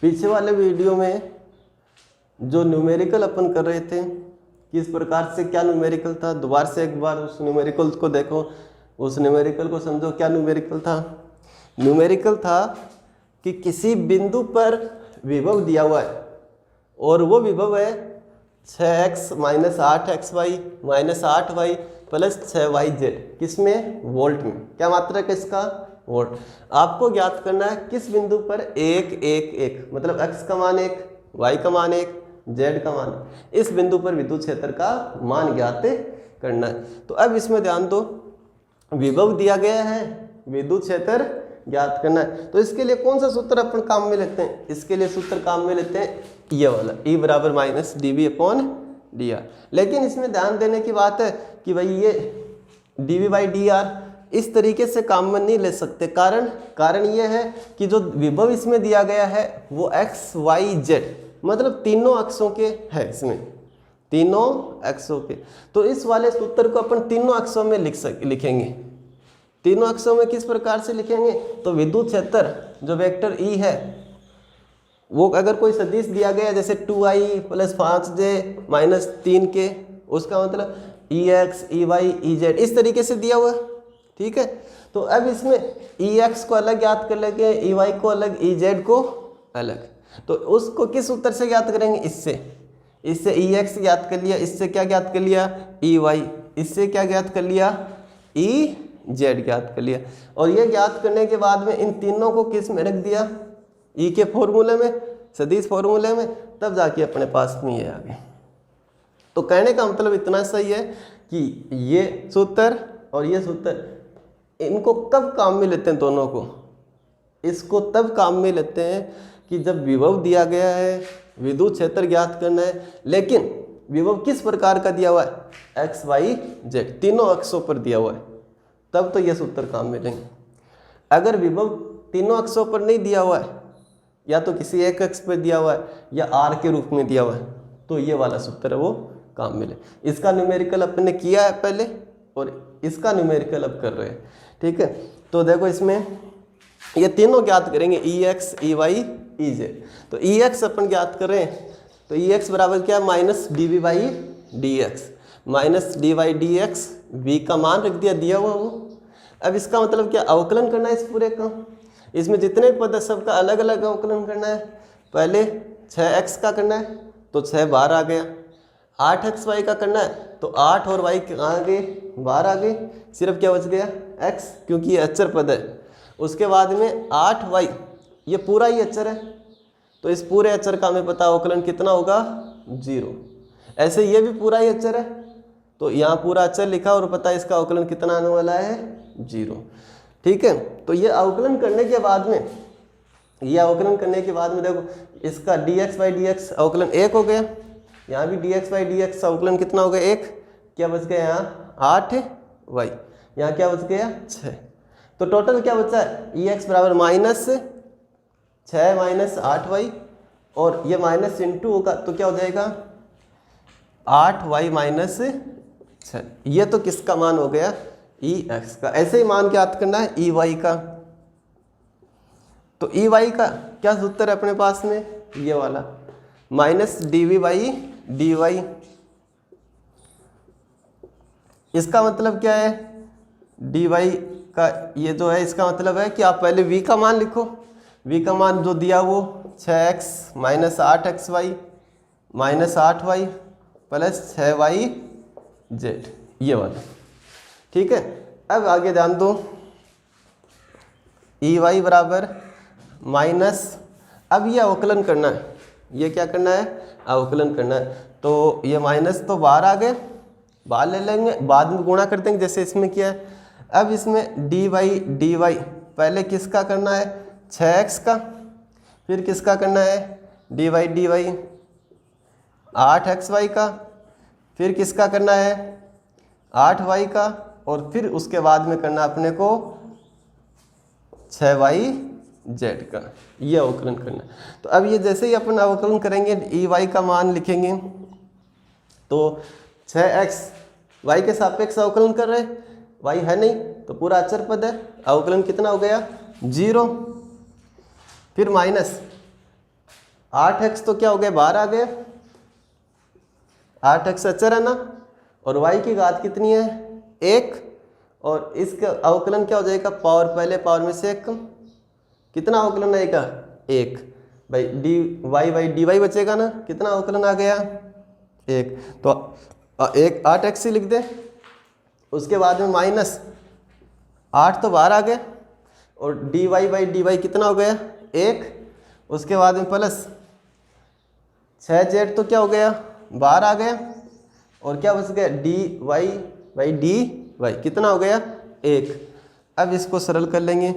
पीछे वाले वीडियो में जो न्यूमेरिकल अपन कर रहे थे, किस प्रकार से, क्या न्यूमेरिकल था, दोबारा से एक बार उस न्यूमेरिकल को देखो, उस न्यूमेरिकल को समझो। क्या न्यूमेरिकल था? न्यूमेरिकल था कि किसी बिंदु पर विभव दिया हुआ है और वो विभव है 6x minus 8xy minus 8y plus 6yz, किसमें? वोल्ट में। क्या मात्रक है इसका? वोल्ट। आपको ज्ञात करना है किस बिंदु पर 1 1 1, मतलब x का मान 1, y का मान 1, z का मान 1, इस बिंदु पर विद्युत क्षेत्र का मान ज्ञात करना है। तो अब इसमें ध्यान दो, विभव दिया गया है, विद्युत क्षेत्र ज्ञात करना है। तो इसके लिए कौन सा सूत्र अपन काम में लेते हैं? इसके लिए सूत्र काम में लेते हैं ये वाला, E बराबर माइनस dV अपॉन dr। लेकिन इसमें ध्यान देने की बात है कि भाई ये dV बाई dr इस तरीके से काम में नहीं ले सकते। कारण ये है कि जो विभव इसमें दिया गया है वो x y z, मतलब तीनों अक्षों के है, इसमें तीनों अक्षों के। तो इस वाले सूत्र को अपन तीनों अक्षों में लिखेंगे। तीनों अक्षों में किस प्रकार से लिखेंगे? तो विद्युत क्षेत्र जो वेक्टर E है वो अगर कोई सदिश दिया गया जैसे 2i plus 5j minus 3k, उसका मतलब Ex Ey Ez इस तरीके से दिया हुआ, ठीक है। तो अब इसमें Ex को अलग ज्ञात कर लेंगे, Ey को अलग, Ez को अलग। तो उसको किस सूत्र से ज्ञात करेंगे? इससे Ex ज्ञात कर लिया, इससे क्या ज्ञात कर लिया? Ey, इससे क्या ज्ञात कर लिया? Ez ज्ञात कर लिया। और ये ज्ञात करने के बाद में इन तीनों को किस में रख दिया? ई के फॉर्मूले में, सदिश फॉर्मूले में, तब जाके अपने पास में ये आ गए। तो कहने का मतलब इतना सही है कि ये सूत्र और ये सूत्र, इनको कब काम में लेते हैं? दोनों को, इसको तब काम में लेते हैं कि जब विभव दिया गया है, विद्युत क्षेत्र ज्ञात करना है, लेकिन विभव किस प्रकार का दिया हुआ है? x y z, तीनों अक्षों पर दिया हुआ है, तब तो ये सूत्र काम में लेंगे। अगर विभव तीनों अक्षों पर नहीं दिया हुआ है, या तो किसी एक अक्ष पर दिया हुआ है या r के रूप में दिया हुआ है, तो ये वाला सूत्र है वो काम मिले। इसका न्यूमेरिकल अपन ने किया है पहले और इसका न्यूमेरिकल अब कर रहे हैं, ठीक है। तो देखो इसमें ये तीनों ज्ञात करेंगे, Ex Ey Ez। तो Ex अपन ज्ञात कर रहे हैं, तो Ex बराबर क्या? Minus dV by dx, minus dy dx, v का मान रख दिया हुआ वो। अब इसका मतलब क्या? अवकलन करना है इस पूरे का। इसमें जितने पद है सबका अलग अलग अवकलन करना है। पहले 6x का करना है तो 6 बाहर आ गया, 8xy का करना है तो 8 और y कहाँ आ गए? बाहर आ गए, सिर्फ क्या बच गया? x, क्योंकि ये अचर पद है। उसके बाद में 8y, ये पूरा ही अचर है, तो इस पूरे अचर का हमें पता अवकलन कितना होगा? 0। ऐसे ये भी पूरा ही अचर है, तो यहाँ पूरा अचर लिखा और पता इसका अवकलन कितना आने वाला है? 0, ठीक है। तो ये अवकलन करने के बाद में, ये अवकलन करने के बाद में देखो इसका dx बाई dx अवकलन 1 हो गया, यहाँ भी dx बाई dx अवकलन कितना हो गया? 1। क्या बच गया यहाँ? 8y, यहाँ क्या बच गया? 6। तो टोटल क्या बचा है? Ex बराबर माइनस 6 माइनस 8y, और ये माइनस इंटू होगा तो क्या हो जाएगा? 8y minus 6। ये तो किसका मान हो गया? Ex का। ऐसे ही मान ज्ञात करना है Ey का। तो Ey का क्या सूत्र है अपने पास में? ये वाला, माइनस dV बाई dy। इसका मतलब क्या है? dy का ये जो है, इसका मतलब है कि आप पहले v का मान लिखो। v का मान जो दिया वो 6x minus 8xy minus 8y plus 6yz, ये वाला, ठीक है। अब आगे ध्यान दो, Ey बराबर माइनस, अब ये अवकलन करना है, ये क्या करना है? अवकलन करना है। तो ये माइनस तो बाहर आ गए, बाहर ले लेंगे, बाद में गुणा कर देंगे जैसे इसमें किया है। अब इसमें dy dy पहले किसका करना है? 6x का, फिर किसका करना है? dy dy 8xy का, फिर किसका करना है? 8y का, और फिर उसके बाद में करना अपने को 6yz का, ये अवकलन करना। तो अब ये जैसे ही अपन अवकलन करेंगे, Ey का मान लिखेंगे, तो 6x y के सापेक्ष अवकलन कर रहे हैं, y है नहीं तो पूरा अचर पद है, अवकलन कितना हो गया? 0। फिर माइनस 8x तो क्या हो गया, बाहर आ गया, 8x अचर है ना, और y की घात कितनी है, 1, और इसका अवकलन क्या हो जाएगा, पावर पहले पावर में से 1 कितना अवकलन आएगा, 1 भाई d y by d y बचेगा ना, कितना अवकलन आ गया, 1, तो 8x ही लिख दे, उसके बाद में माइनस 8 तो बाहर आ गए, और d y by d y कितना हो गया, 1, उसके बाद में प्लस 6z तो क्या हो गया, बाहर आ गया, और क्या बच गया, d y by d y कितना हो गया, 1। अब इसको सरल कर लेंगे,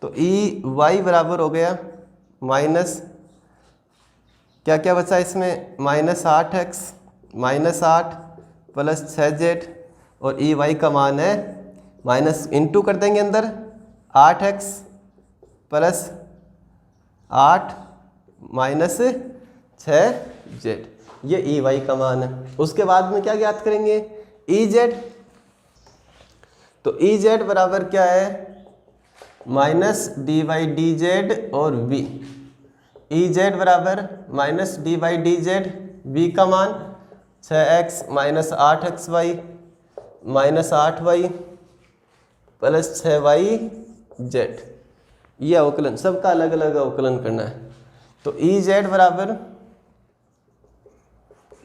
तो ई वाई बराबर हो गया माइनस क्या क्या बचा इसमें, minus 8x minus 8 plus 6z, और ई वाई का मान है माइनस इंटू कर देंगे अंदर 8x प्लस 8 माइनस 6z, ये ई वाई का मान है। उसके बाद में क्या ज्ञात करेंगे, ई जेड, तो ई जेड बराबर क्या है, minus d by d z और वी, ई जेड बराबर minus d by d z, V का मान 6x minus 8xy minus 8y plus 6y Z, ये अवकलन सबका अलग अलग अवकलन करना है। तो ई जेड बराबर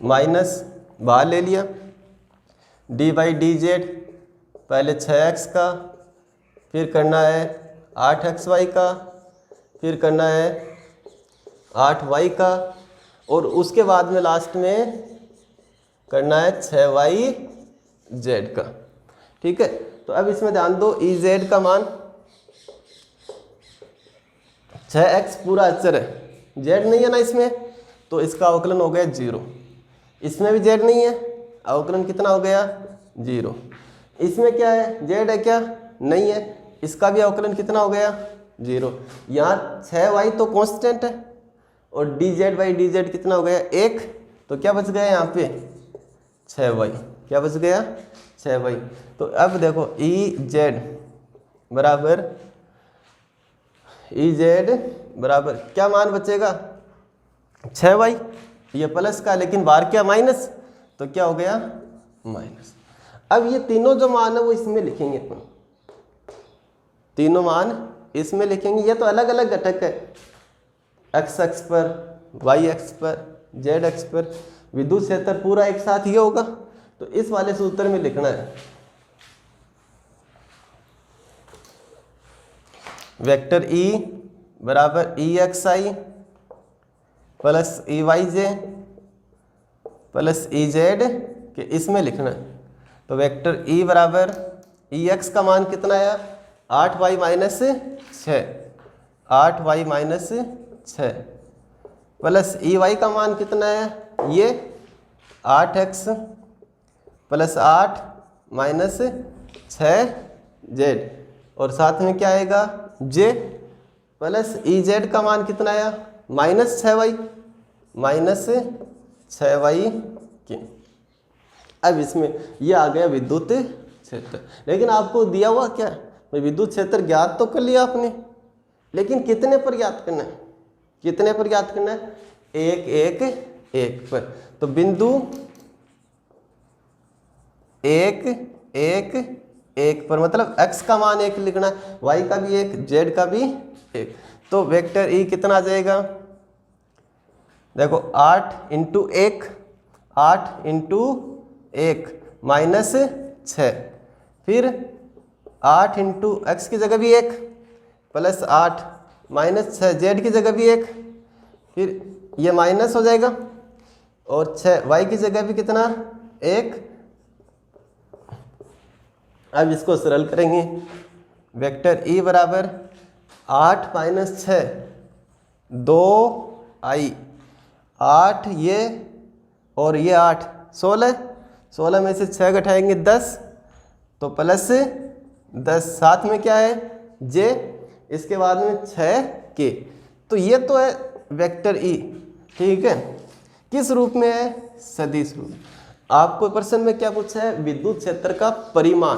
माइनस बाहर ले लिया, डी बाई डी जेड पहले 6x का, फिर करना है 8xy का, फिर करना है 8y का, और उसके बाद में लास्ट में करना है 6yz का। ठीक है, तो अब इसमें ध्यान दो, ई जेड का मान 6x पूरा अचर है, z नहीं है ना इसमें, तो इसका अवकलन हो गया 0। इसमें भी z नहीं है, अवकलन कितना हो गया, 0। इसमें क्या है, z है क्या, नहीं है, इसका भी अवकलन कितना हो गया, 0। यहाँ 6y तो कांस्टेंट है, और D Z by d Z कितना हो गया, 1, तो क्या बच गया यहाँ पे 6y, क्या बच गया 6y। तो अब देखो ई जेड बराबर क्या मान बचेगा, 6y, ये प्लस का, लेकिन बाहर क्या माइनस, तो क्या हो गया माइनस। अब ये तीनों जो मान है वो इसमें लिखेंगे अपन, तीनों मान इसमें लिखेंगे। ये तो अलग अलग घटक है, x अक्ष पर, y अक्ष पर, z अक्ष पर, विद्युत क्षेत्र पूरा एक साथ ही होगा, तो इस वाले सूत्र में लिखना है वेक्टर E बराबर ई एक्स आई प्लस ई वाई जे प्लस ई जेड के इसमें लिखना है। तो वेक्टर E बराबर ई एक्स का मान कितना आया, 8y minus 6, 8y minus 6 plus E y का मान कितना है, ये 8x प्लस 8 माइनस 6z, और साथ में क्या आएगा j प्लस ई जेड का मान कितना आया, माइनस 6y के। अब इसमें ये आ गया विद्युत क्षेत्र, लेकिन आपको दिया हुआ क्या है, विद्युत क्षेत्र ज्ञात तो कर लिया आपने, लेकिन कितने पर ज्ञात करना है, कितने पर ज्ञात करना है, 1 1 1 पर। तो बिंदु 1 1 1 पर, मतलब x का मान 1 लिखना है, y का भी 1, z का भी 1। तो वेक्टर E कितना आ जाएगा, देखो 8 इंटू 1, 8 इंटू 1 माइनस 6, फिर 8 इंटू एक्स की जगह भी 1 प्लस 8 माइनस 6 जेड की जगह भी 1, फिर ये माइनस हो जाएगा, और 6 वाई की जगह भी कितना 1। अब इसको सरल करेंगे, वेक्टर E बराबर 8 माइनस 6 2i, 8 ये और ये 8 16, 16 में से 6 घटाएंगे 10, तो प्लस 10, साथ में क्या है j, इसके बाद में 6k। तो ये तो है वेक्टर E, ठीक है, किस रूप में है, सदिश रूप। आपको प्रश्न में क्या पूछा है, विद्युत क्षेत्र का परिमाण,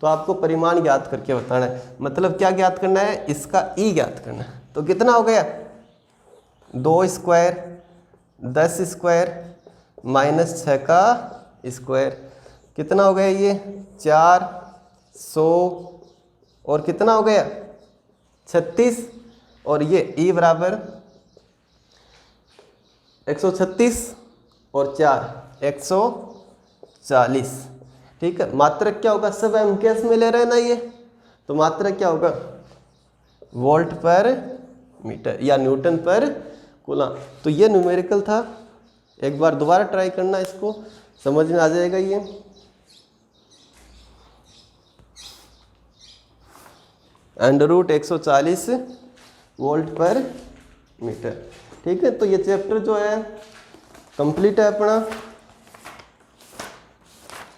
तो आपको परिमाण ज्ञात करके बताना है, मतलब क्या ज्ञात करना है, इसका E ज्ञात करना है। तो कितना हो गया, 2 स्क्वायर 10 स्क्वायर माइनस 6 का स्क्वायर, कितना हो गया ये 400 और कितना हो गया 36, और ये ई बराबर 136 और 4 140। ठीक है, मात्रक क्या होगा, सब एम्पियर्स में ले रहे हैं ना ये, तो मात्रक क्या होगा वोल्ट पर मीटर या न्यूटन पर कूलम। तो ये न्यूमेरिकल था, एक बार दोबारा ट्राई करना, इसको समझ में आ जाएगा ये। √ 140 वोल्ट पर मीटर। ठीक है, तो ये चैप्टर जो है कंप्लीट है अपना।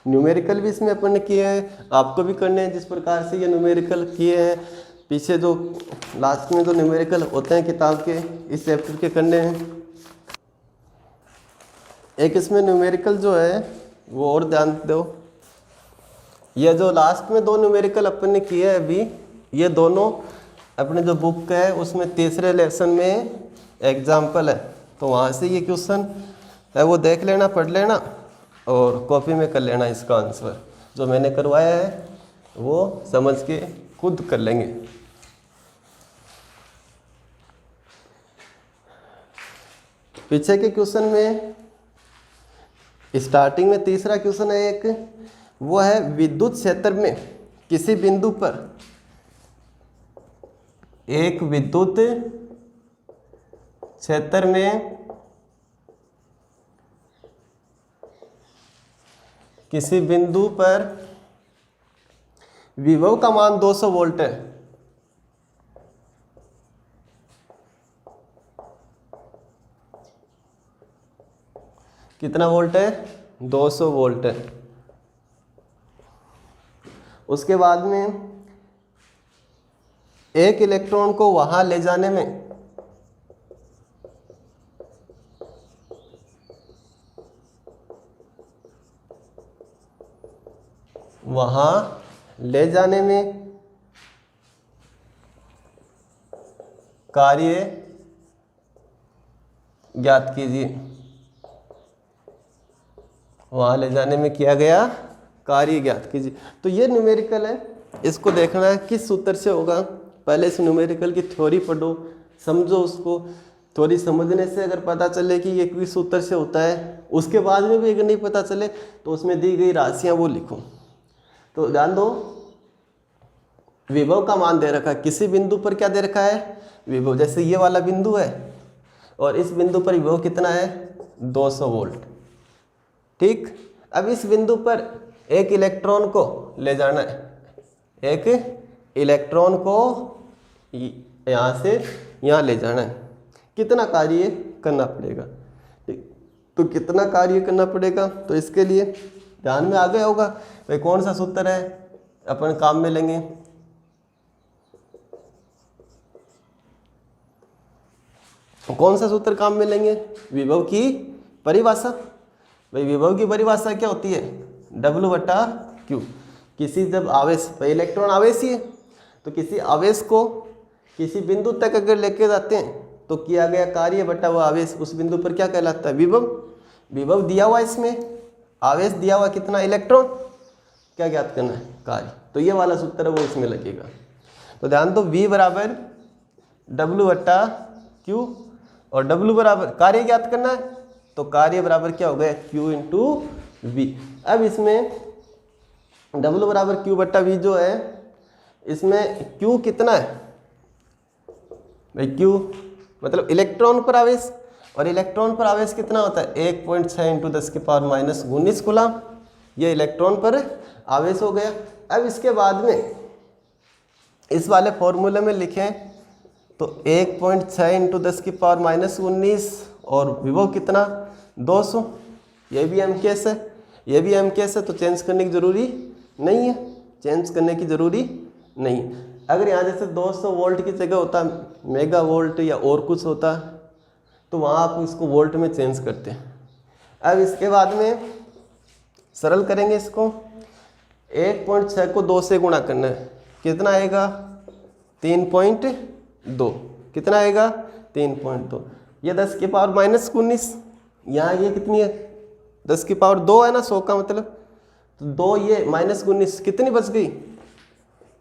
न्यूमेरिकल भी इसमें अपन ने किए हैं, आपको भी करने हैं जिस प्रकार से ये न्यूमेरिकल किए हैं। पीछे जो लास्ट में जो न्यूमेरिकल होते हैं किताब के, इस चैप्टर के करने हैं। एक इसमें न्यूमेरिकल जो है वो और ध्यान दो, ये जो लास्ट में 2 न्यूमेरिकल अपन ने किए हैं अभी, ये दोनों अपने जो बुक है उसमें तीसरे लेसन में एग्जाम्पल है, तो वहाँ से ये क्वेश्चन है वो देख लेना, पढ़ लेना और कॉपी में कर लेना। इसका आंसर जो मैंने करवाया है वो समझ के खुद कर लेंगे। पीछे के क्वेश्चन में स्टार्टिंग में तीसरा क्वेश्चन है एक, वो है विद्युत क्षेत्र में किसी बिंदु पर एक विद्युत क्षेत्र में किसी बिंदु पर विभव का मान 200 वोल्ट है। कितना वोल्ट है 200 वोल्ट है। उसके बाद में एक इलेक्ट्रॉन को वहां ले जाने में कार्य ज्ञात कीजिए। वहां ले जाने में किया गया कार्य ज्ञात कीजिए। तो ये न्यूमेरिकल है, इसको देखना है किस सूत्र से होगा। पहले इस न्यूमेरिकल की थ्योरी पढ़ो, समझो उसको। थ्योरी समझने से अगर पता चले कि ये किस सूत्र से होता है, उसके बाद में भी अगर नहीं पता चले तो उसमें दी गई राशियां वो लिखो। तो ध्यान दो, विभव का मान दे रखा है, किसी बिंदु पर क्या दे रखा है विभव। जैसे ये वाला बिंदु है और इस बिंदु पर विभव कितना है 200 वोल्ट। ठीक, अब इस बिंदु पर एक इलेक्ट्रॉन को ले जाना है, एक इलेक्ट्रॉन को यहाँ से यहाँ ले जाना है। कितना कार्य करना पड़ेगा, तो कितना कार्य करना पड़ेगा, तो इसके लिए ध्यान में आ गया होगा भाई कौन सा सूत्र है अपन काम में लेंगे। कौन सा सूत्र काम में लेंगे, विभव की परिभाषा। भाई विभव की परिभाषा क्या होती है W/Q। किसी जब आवेश, इलेक्ट्रॉन आवेश ही है, तो किसी आवेश को किसी बिंदु तक अगर लेके जाते हैं तो किया गया कार्य बटा वो आवेश उस बिंदु पर क्या कहलाता है विभव। विभव दिया हुआ, इसमें आवेश दिया हुआ कितना इलेक्ट्रॉन, क्या ज्ञात करना है कार्य। तो ये वाला सूत्र है वो इसमें लगेगा। तो ध्यान दो, V बराबर W/Q और W बराबर कार्य ज्ञात करना है, तो कार्य बराबर क्या हो गया Q × V। अब इसमें W बराबर Q/V जो है, इसमें Q कितना है भाई, Q मतलब इलेक्ट्रॉन पर आवेश, और इलेक्ट्रॉन पर आवेश कितना होता है 1.6 × 10⁻19 कूलम। ये इलेक्ट्रॉन पर आवेश हो गया। अब इसके बाद में इस वाले फॉर्मूले में लिखें तो 1.6 × 10⁻19 और विभव कितना 200। ये भी एमकेएस है, ये भी एमकेएस है, तो चेंज करने की ज़रूरी नहीं है, चेंज करने की ज़रूरी नहीं। अगर यहाँ जैसे 200 वोल्ट की जगह होता मेगा वोल्ट या और कुछ होता तो वहाँ आप इसको वोल्ट में चेंज करते हैं। अब इसके बाद में सरल करेंगे इसको, 1.6 को 2 से गुणा करना है, कितना आएगा 3.2। कितना आएगा 3.2। ये 10 की पावर माइनस 19, यहाँ ये कितनी है 10 की पावर 2 है ना, 100 का मतलब, तो 2 ये माइनस 19 कितनी बच गई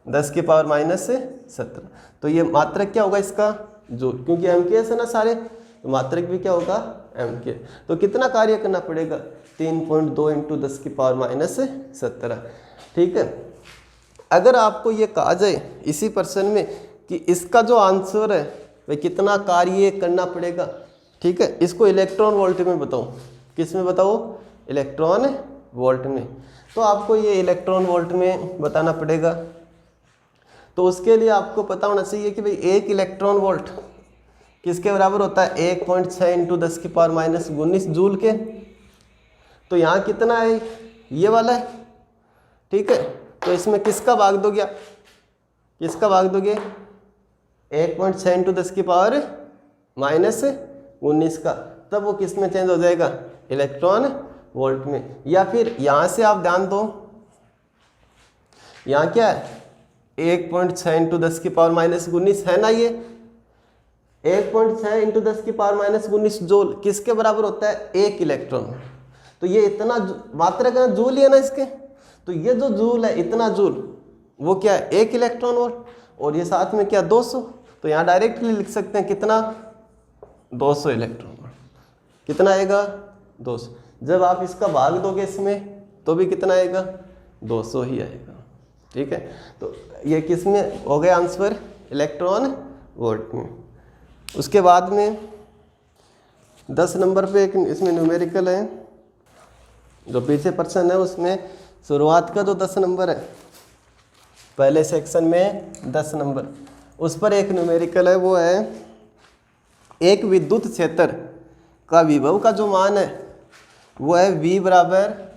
10 की पावर माइनस 17। तो ये मात्रक क्या होगा इसका जूल, क्योंकि एम के है ना सारे, तो मात्रक भी क्या होगा एम के। तो कितना कार्य करना पड़ेगा 3.2 इंटू 10 की पावर माइनस 17। ठीक है, अगर आपको ये कहा जाए इसी प्रश्न में कि इसका जो आंसर है वह कितना कार्य करना पड़ेगा, ठीक है, इसको इलेक्ट्रॉन वोल्ट में बताओ, किस में बताओ इलेक्ट्रॉन वोल्ट में, तो आपको ये इलेक्ट्रॉन वोल्ट में बताना पड़ेगा। तो उसके लिए आपको पता होना चाहिए कि भाई 1 इलेक्ट्रॉन वोल्ट किसके बराबर होता है 1.6 इंटू 10 की पावर माइनस 19 जूल के। तो यहाँ कितना है ये वाला है, ठीक है, तो इसमें किसका भाग दोगे आप, किसका भाग दोगे 1.6 इंटू 10 की पावर माइनस 19 का, तब वो किस में चेंज हो जाएगा इलेक्ट्रॉन वोल्ट में। या फिर यहाँ से आप ध्यान दो, यहाँ क्या है 1.6 इंटू 10 की पावर माइनस 19 है ना, ये 1.6 इंटू 10 की पावर माइनस 19 जूल किसके बराबर होता है 1 इलेक्ट्रॉन। तो ये इतना मात्रक है जूल ही है ना इसके, तो ये जो जूल है इतना जूल वो क्या है 1 इलेक्ट्रॉन वोल्ट, और ये साथ में क्या 200, तो यहाँ डायरेक्टली लिख सकते हैं कितना 200 इलेक्ट्रॉन वोल्ट, कितना आएगा 200। जब आप इसका भाग दोगे इसमें तो भी कितना आएगा 200 ही आएगा। ठीक है, तो ये किस में हो गया आंसर इलेक्ट्रॉन वोल्ट में। उसके बाद में 10 नंबर पे एक इसमें न्यूमेरिकल है, जो पीछे प्रश्न है उसमें शुरुआत का जो 10 नंबर है पहले सेक्शन में 10 नंबर, उस पर एक न्यूमेरिकल है, वो है एक विद्युत क्षेत्र का विभव का जो मान है वो है V बराबर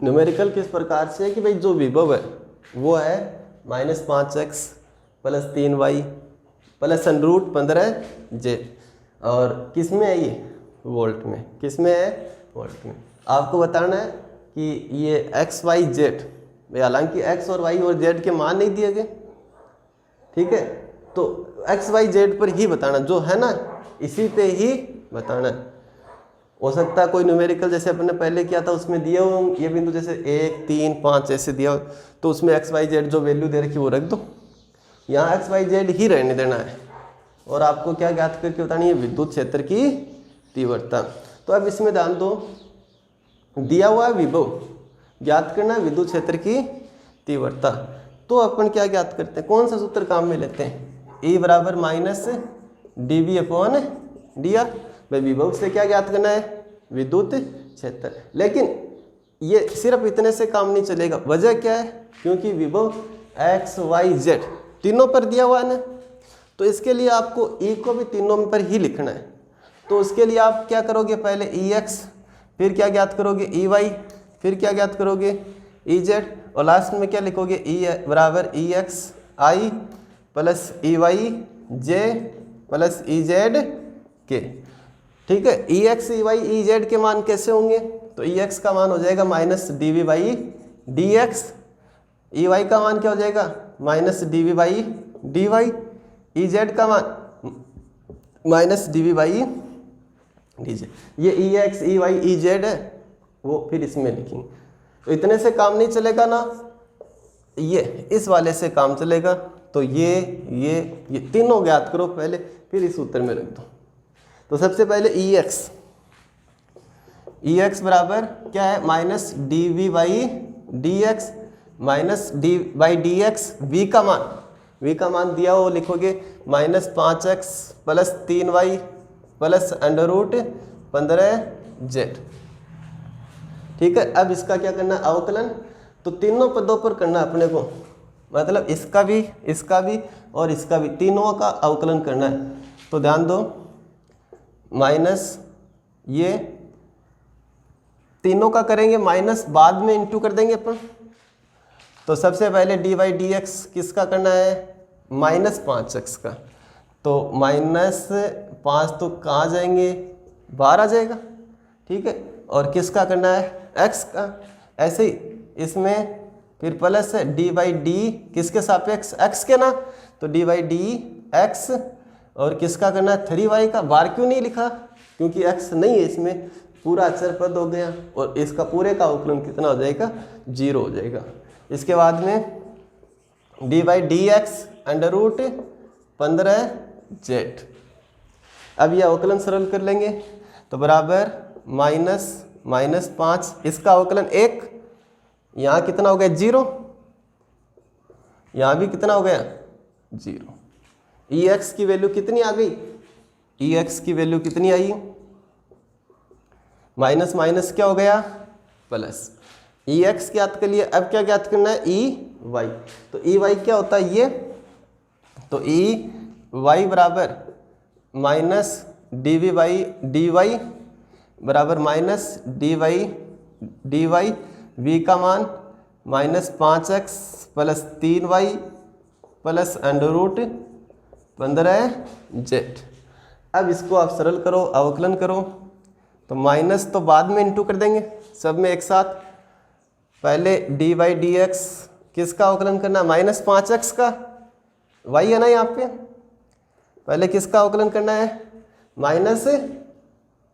न्यूमेरिकल किस प्रकार से है कि भाई जो विभव है वो है -5x plus 3y plus √15z, और किस में है ये वोल्ट में, किस में है वोल्ट में। आपको बताना है कि ये x y z, भाई हालांकि x और y और z के मान नहीं दिए गए, ठीक है, तो x y z पर ही बताना, जो है ना इसी पे ही बताना है। हो सकता है कोई न्यूमेरिकल जैसे अपने पहले किया था उसमें दिए हो ये बिंदु, जैसे 1 3 5 ऐसे दिया हो, तो उसमें एक्स वाई जेड जो वैल्यू दे रखी वो रख दो, यहाँ एक्स वाई जेड ही रहने देना है। और आपको क्या ज्ञात करके बतानी है विद्युत क्षेत्र की तीव्रता। तो अब इसमें ध्यान दो, दिया हुआ है विभव, ज्ञात करना है विद्युत क्षेत्र की तीव्रता। तो अपन क्या ज्ञात करते हैं, कौन सा सूत्र काम में लेते हैं, E बराबर -dV/dr। भाई विभव से क्या ज्ञात करना है विद्युत क्षेत्र। लेकिन ये सिर्फ इतने से काम नहीं चलेगा, वजह क्या है, क्योंकि विभव x y z तीनों पर दिया हुआ है ना, तो इसके लिए आपको E को भी तीनों पर ही लिखना है। तो उसके लिए आप क्या करोगे, पहले Ex, फिर क्या ज्ञात करोगे Ey, फिर क्या ज्ञात करोगे Ez, और लास्ट में क्या लिखोगे E बराबर EXi plus EYj plus EZ के। ठीक है, Ex Ey Ez के मान कैसे होंगे, तो Ex का मान हो जाएगा -dV/dx, Ey का मान क्या हो जाएगा -dV/dy, Ez का मान -dV/dz। ये Ex Ey Ez है वो फिर इसमें लिखेंगे। तो इतने से काम नहीं चलेगा ना, ये इस वाले से काम चलेगा। तो ये तीनों ज्ञात करो पहले, फिर इस उत्तर में रख दो। तो सबसे पहले EX बराबर क्या है, minus DV by DX minus D by DX। V का मान दिया हो, लिखोगे minus 5x plus 3y plus under root 15z। ठीक है, अब इसका क्या करना है, अवकलन। तो तीनों पदों पर करना अपने को, मतलब इसका भी और इसका भी, तीनों का अवकलन करना है। तो ध्यान दो, माइनस ये तीनों का करेंगे, माइनस बाद में इंटू कर देंगे अपन। तो सबसे पहले डी बाई डी एक्स किसका करना है, माइनस 5x का। तो माइनस 5 तो कहाँ जाएंगे, बाहर आ जाएगा। ठीक है, और किसका करना है, x का। ऐसे ही इसमें फिर प्लस है डी बाई डी किसके सापेक्ष, x के ना। तो डी बाई डी एक्स, और किसका करना है 3y का। बार क्यों नहीं लिखा, क्योंकि x नहीं है इसमें, पूरा अचर पद हो गया, और इसका पूरे का अवकलन कितना हो जाएगा, 0 हो जाएगा। इसके बाद में d by d x under root 15z। अब ये अवकलन सरल कर लेंगे, तो बराबर माइनस 5, इसका अवकलन 1, यहाँ कितना हो गया 0, यहाँ भी कितना हो गया 0। EX की वैल्यू कितनी आ गई, EX की वैल्यू कितनी आई, माइनस माइनस क्या हो गया प्लस। EX ज्ञात कर लिए, अब क्या ज्ञात करना है, EY। तो EY क्या होता है ये, तो EY बराबर माइनस DV बाई DY बराबर माइनस डी वाई। V का मान minus 5x plus 3y plus under root 15z। अब इसको आप सरल करो, अवकलन करो। तो माइनस तो बाद में इंटू कर देंगे सब में एक साथ। पहले डी बाई डी एक्स किसका अवकलन करना, माइनस 5x का, y है ना यहाँ पे। पहले किसका अवकलन करना है, माइनस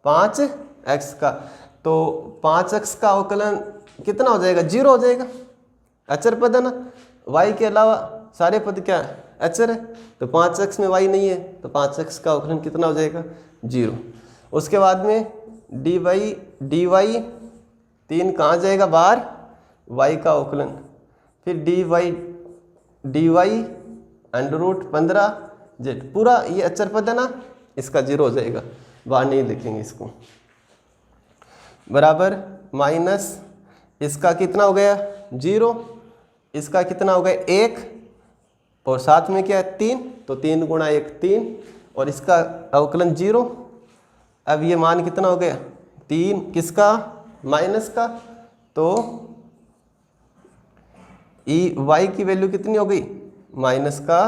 5x का। तो 5x का अवकलन कितना हो जाएगा, 0 हो जाएगा। अचर पद है ना, y के अलावा सारे पद क्या है, अचर है। तो 5x में y नहीं है, तो 5x का अवकलन कितना हो जाएगा, 0। उसके बाद में डी बाई डी वाई, 3 कहाँ जाएगा बाहर, y का अवकलन। फिर D Y under root 15z, पूरा ये अचर पद है ना, इसका 0 हो जाएगा, बाहर नहीं लिखेंगे इसको। बराबर माइनस इसका कितना हो गया 0, इसका कितना हो गया 1, और साथ में क्या है 3, तो 3 गुणा 1 3, और इसका अवकलन 0। अब ये मान कितना हो गया 3, किसका, माइनस का। तो y की वैल्यू कितनी हो गई, माइनस का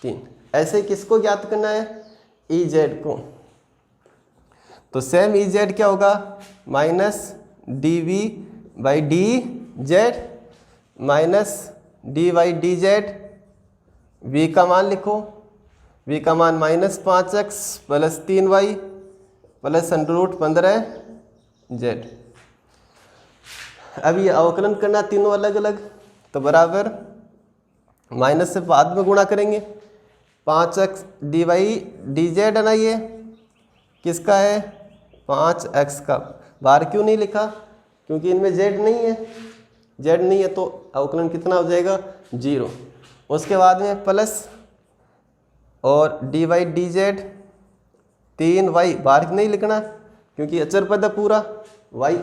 3। ऐसे किसको ज्ञात करना है, Ez को। तो सेम Ez क्या होगा, minus dv by d z minus d by d z. v का मान लिखो, v का मान minus 5x plus 3y plus under root 15z। अब ये अवकलन करना तीनों अलग अलग। तो बराबर माइनस से बाद में गुणा करेंगे, 5x D by d Z है ना, ये किसका है 5x का। बाहर क्यों नहीं लिखा, क्योंकि इनमें z नहीं है, z नहीं है, तो अवकलन कितना हो जाएगा 0। उसके बाद में प्लस और D by d Z 3y, बाहर नहीं लिखना क्योंकि अचर पद है पूरा, y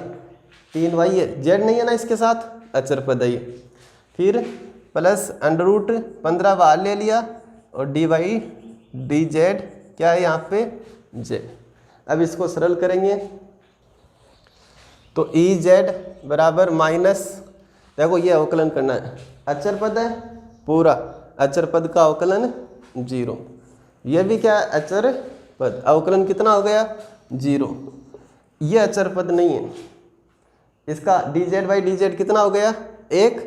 3y है, z नहीं है ना इसके साथ, अचर पद है ये। फिर प्लस अंडर रूट 15 बाहर ले लिया, और डी बाई डी जेड क्या है यहाँ पे z। अब इसको सरल करेंगे, तो Ez बराबर माइनस, देखो ये अवकलन करना है, अचर पद है पूरा, अचर पद का अवकलन 0। ये भी क्या है अचर पद, अवकलन कितना हो गया 0। ये अचर पद नहीं है, इसका dz बाई dz कितना हो गया 1,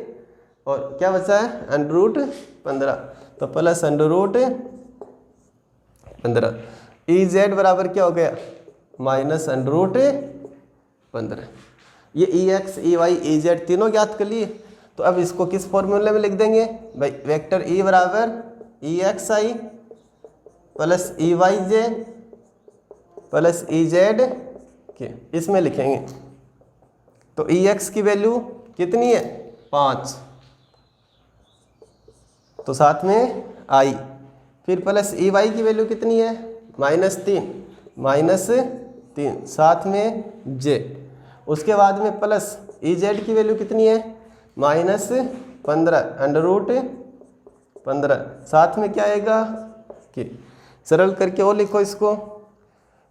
और क्या बचा है अंडर रूट 15, तो प्लस अंडर रूट 15। Ez बराबर क्या हो गया माइनस अंडर रूट 15। ये Ex Ey Ez तीनों ज्ञात कर लिए। तो अब इसको किस फॉर्मूले में लिख देंगे भाई, वेक्टर ई बराबर ई एक्स आई प्लस ई वाई जे प्लस ई जेड के, इसमें लिखेंगे। तो ई एक्स की वैल्यू कितनी है 5, तो साथ में आई, फिर प्लस ई वाई की वैल्यू कितनी है -3 साथ में जे, उसके बाद में प्लस ई जेड की वैल्यू कितनी है -15 √15, साथ में क्या आएगा कि सरल करके और लिखो इसको,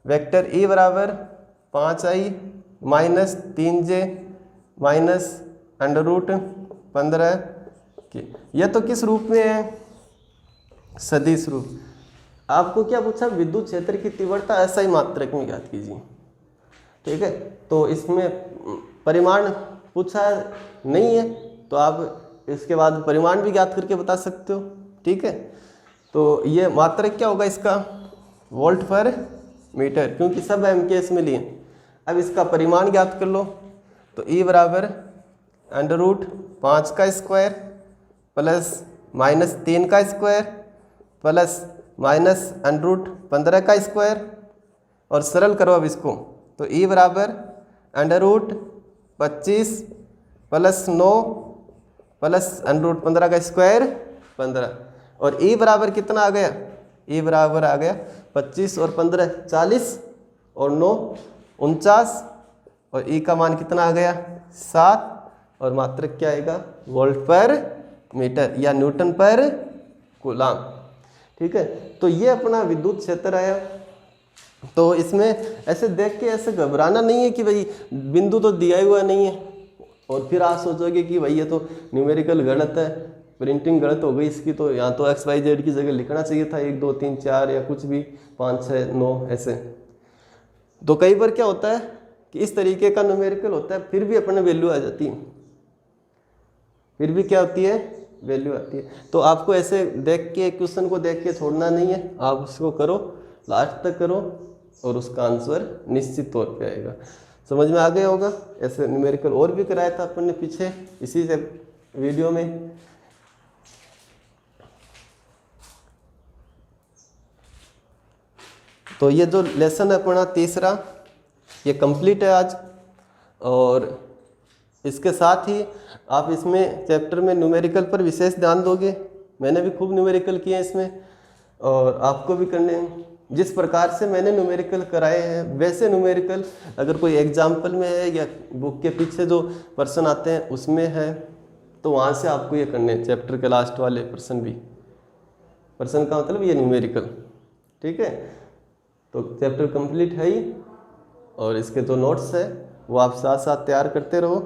वेक्टर ई बराबर 5i -3j -√15 के। यह तो किस रूप में है, सदिश रूप। आपको क्या पूछा, विद्युत क्षेत्र की तीव्रता एसआई मात्रक में ज्ञात कीजिए। ठीक है, तो इसमें परिमाण पूछा नहीं है, तो आप इसके बाद परिमाण भी ज्ञात करके बता सकते हो। ठीक है, तो ये मात्रक क्या होगा इसका, वोल्ट पर मीटर, क्योंकि सब एमकेएस में लिए। अब इसका परिमाण ज्ञात कर लो, तो E बराबर √5 का स्क्वायर प्लस -3 का स्क्वायर प्लस -√15 का स्क्वायर, और सरल करो अब इसको, तो E बराबर √25 प्लस 9 प्लस √15 का स्क्वायर 15, और E बराबर कितना आ गया, E बराबर आ गया 25 और 15 40 और 9 49, और E का मान कितना आ गया 7, और मात्रक क्या आएगा वोल्ट पर मीटर या न्यूटन पर कूलाम। ठीक है, तो ये अपना विद्युत क्षेत्र आया। तो इसमें ऐसे देख के ऐसे घबराना नहीं है कि भाई बिंदु तो दिया हुआ नहीं है, और फिर आप सोचोगे कि भाई ये तो न्यूमेरिकल गलत है, प्रिंटिंग गलत हो गई इसकी, तो यहाँ तो XYZ की जगह लिखना चाहिए था 1 2 3 4 या कुछ भी 5 6 9 ऐसे। तो कई बार क्या होता है कि इस तरीके का न्यूमेरिकल होता है, फिर भी अपने वैल्यू आ जाती है, फिर भी क्या होती है वैल्यू आती है। तो आपको ऐसे देख के क्वेश्चन को देख के छोड़ना नहीं है, आप उसको करो, लास्ट तक करो, और उसका आंसर निश्चित तौर पे आएगा। समझ में आ गया होगा। ऐसे न्यूमेरिकल और भी कराया था अपन ने पीछे इसी से वीडियो में। तो ये जो लेसन है अपना तीसरा, ये कंप्लीट है आज। और इसके साथ ही आप इसमें चैप्टर में न्यूमेरिकल पर विशेष ध्यान दोगे। मैंने भी खूब न्यूमेरिकल किए हैं इसमें, और आपको भी करने हैं। जिस प्रकार से मैंने न्यूमेरिकल कराए हैं वैसे न्यूमेरिकल अगर कोई एग्जाम्पल में है या बुक के पीछे जो पर्सन आते हैं उसमें है, तो वहाँ से आपको ये करने हैं। चैप्टर के लास्ट वाले पर्सन भी, पर्सन का मतलब ये न्यूमेरिकल। ठीक है, तो चैप्टर कंप्लीट है ही, और इसके जो नोट्स है वो आप साथ साथ तैयार करते रहो।